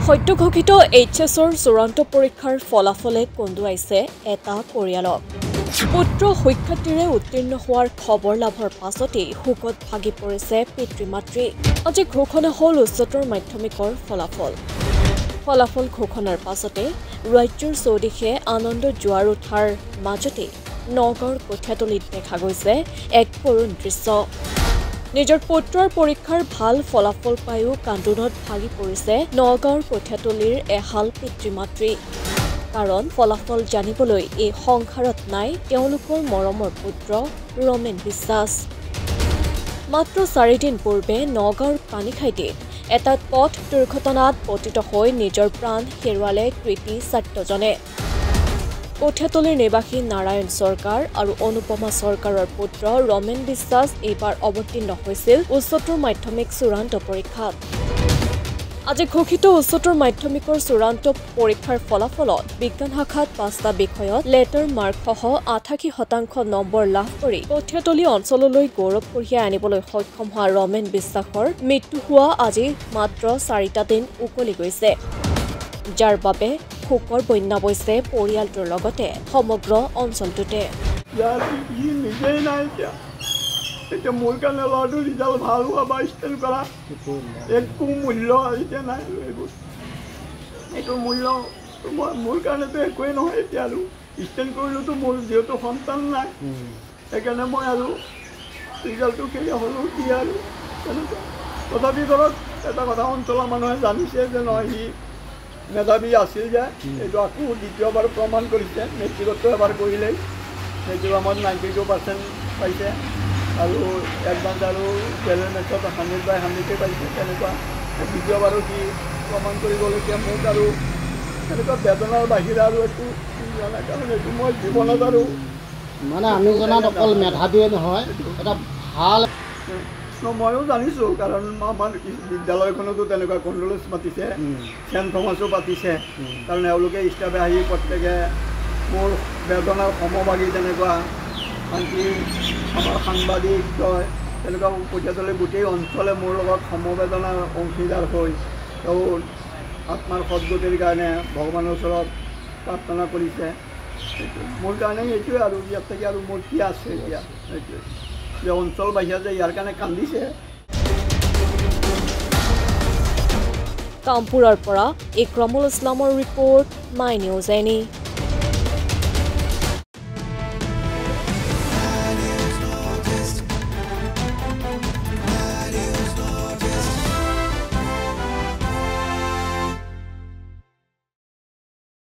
সদ্যঘোষিত এইচএছৰ চূড়ান্ত পৰীক্ষাৰ ফলাফলে কন্দুৱাইছে এটা পৰিয়ালক। পুত্ৰ শিক্ষাৰ্থীৰে উত্তীৰ্ণ হোৱাৰ খবৰ লাভৰ পাছতেই শোকত ভাগি পৰিছে পিতৃ-মাতৃ। আজি ঘোষণা হ'ল উচ্চতৰ মাধ্যমিকৰ ফলাফল। ফলাফল ঘোষণাৰ পাছতে ৰাজ্যৰ চৌদিশে আনন্দ জোৱাৰ উঠাৰ মাজতে নগাঁৱৰ কঠীয়াতলীত দেখা গৈছে এক কৰুণ দৃশ্য। নিজৰ পুত্ৰৰ পৰীক্ষাৰ ভাল ফলাফল পায়ো কান্দোনত ভাগি পৰিছে নগাঁৱৰ কঠীয়াতলীৰ এহাল পিতৃ-মাতৃ। কাৰণ ফলাফল জানিবলৈ এই সংসাৰত নাই তেওঁলোকৰ মৰমৰ পুত্ৰ ৰমেন বিশ্বাস। মাত্ৰ 4 দিন পূৰ্বে নগাঁৱৰ পানীখাইতে এটা পথ দুৰ্ঘটনাত পতিত হৈ নিজৰ প্ৰাণ হেৰুৱালে কৃতি ছাত্ৰজনে। কঠীয়াতলীৰ নিবাসী নাৰায়ণ চৰকাৰ আৰু অনুপমা চৰকাৰৰ পুত্ৰ ৰমেন বিশ্বাস এইবাৰ অৱতীৰ্ণ হৈছিল উচ্চতৰ মাধ্যমিক চূড়ান্ত পৰীক্ষাত। আজি ঘোষিত উচ্চতৰ মাধ্যমিকৰ চূড়ান্ত পৰীক্ষাৰ ফলাফলত বিজ্ঞান শাখাত 5টা বিষয়ত লেটাৰ মাৰ্কসহ 88% নম্বৰ লাভ কৰি কঠীয়াতলী অঞ্চললৈ গৌৰৱ কঢ়িয়াই আনিবলৈ সক্ষম হোৱা ৰমেন বিশ্বাসৰ মৃত্যু হোৱা আজি মাত্ৰ 4টা দিন উকলি গৈছে, যাৰ বাবে শোকৰ বন্যা বৈছে পৰিয়ালটোৰ লগতে সমগ্ৰ অঞ্চলটোতে। এতিয়া মোৰ কাৰণে ল'ৰাটোৰ ৰিজাল্ট ভাল হোৱা বা ষ্টেণ্ড কৰা একো মূল্য এতিয়া নাই। এইটোৰ মূল্য মোৰ কাৰণেতো একোৱেই নহয়। এতিয়া আৰু ষ্টেণ্ড কৰিলেতো মোৰ যিহেতু সন্তান নাই, সেইকাৰণে মই আৰু ৰিজাল্টটো কেতিয়া হ'লেও কি আৰু তেনেকুৱা। তথাপি ধৰক এটা কথা অঞ্চলৰ মানুহে জানিছে যে নহয় সি মেধাৱী আছিল, যে এইটো আকৌ দ্বিতীয়বাৰ প্ৰমাণ কৰিছে। মেট্ৰিকতো এবাৰ কৰিলেই মেট্ৰিকত 92% পাইছে আৰু এডভান্স আৰু টুৱেলভ মেথছত 100/100 পাইছে। তেনেকুৱা দ্বিতীয়বাৰো সি প্ৰমাণ কৰিবলগীয়া মোক আৰু এনেকুৱা বেদনাৰ বাহিৰে আৰু একো জানা। কাৰণ এইটো মই জীৱনত আৰু মানে আমি জনাত অকল মেধাৱীয়ে নহয়, এটা ভাল ময়ো জানিছোঁ। কাৰণ আমাৰ বিদ্যালয়খনতো তেনেকুৱা কণ্ডোলেঞ্চ মাতিছে, চেণ্ট থমাছো পাতিছে। কাৰণ এওঁলোকে ষ্টাফে আহি প্ৰত্যেকে মোৰ বেদনাৰ সমভাগী তেনেকুৱা, আনকি আমাৰ সাংবাদিক তেনেকুৱা কঠীয়াতলীৰ গোটেই অঞ্চলে মোৰ লগত সমবেদনাৰ অংশীদাৰ হৈ তেওঁ আত্মাৰ সদ্গতিৰ কাৰণে ভগৱানৰ ওচৰত প্ৰাৰ্থনা কৰিছে। মোৰ কাৰণে এইটোৱে আৰু ইয়াত থাকি আৰু মোৰ কি আছে এতিয়া সেইটোৱে যে অঞ্চলবাসীয়ে যে ইয়াৰ কাৰণে কান্দিছে। কামপুৰৰ পৰা ইক্ৰমুল ইছলামৰ ৰিপৰ্ট, মাই নিউজ এনি।